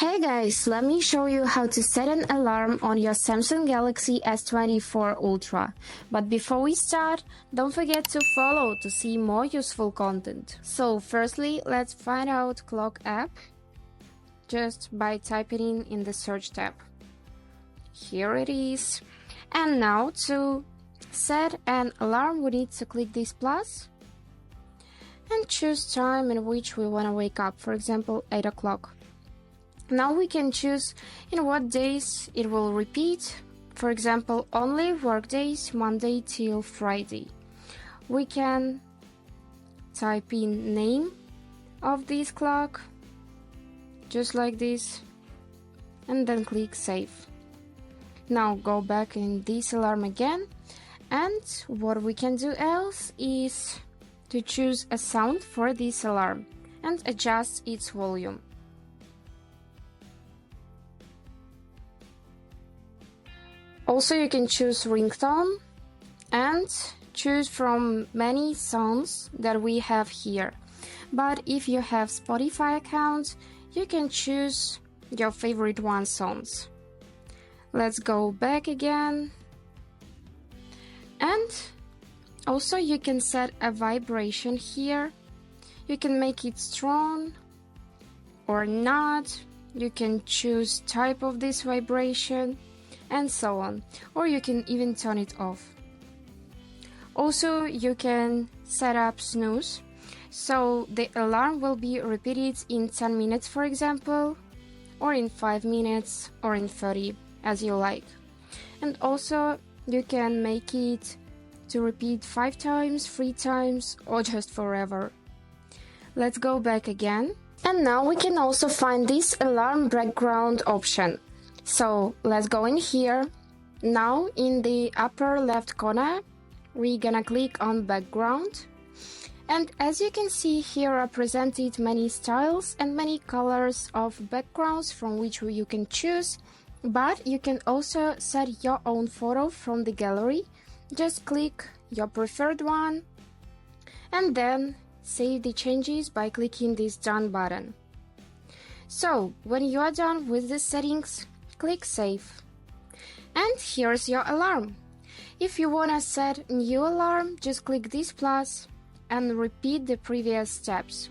Hey guys, let me show you how to set an alarm on your Samsung Galaxy S24 Ultra. But before we start, don't forget to follow to see more useful content. So firstly, let's find out clock app just by typing in the search tab. Here it is. And now to set an alarm, we need to click this plus and choose time in which we want to wake up, for example 8 o'clock. Now we can choose in what days it will repeat, for example only work days, Monday till Friday. We can type in name of this clock, just like this, and then click save. Now go back in this alarm again, and what we can do else is to choose a sound for this alarm and adjust its volume. Also, you can choose ringtone and choose from many songs that we have here. But if you have Spotify account, you can choose your favorite one songs. Let's go back again. And also you can set a vibration here. You can make it strong or not. You can choose type of this vibration and so on, or you can even turn it off. Also, you can set up snooze, so the alarm will be repeated in 10 minutes, for example, or in 5 minutes, or in 30, as you like. And also, you can make it to repeat 5 times, 3 times, or just forever. Let's go back again. And now we can also find this alarm background option. So let's go in here. Now in the upper left corner, we're gonna click on background. And as you can see here are presented many styles and many colors of backgrounds from which you can choose. But you can also set your own photo from the gallery. Just click your preferred one and then save the changes by clicking this done button. So when you are done with the settings, click save. And here's your alarm. If you wanna set a new alarm, just click this plus and repeat the previous steps.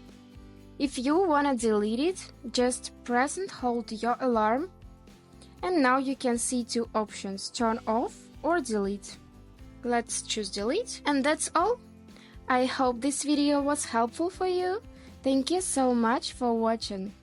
If you wanna delete it, just press and hold your alarm. And now you can see two options, turn off or delete. Let's choose delete, and that's all. I hope this video was helpful for you. Thank you so much for watching.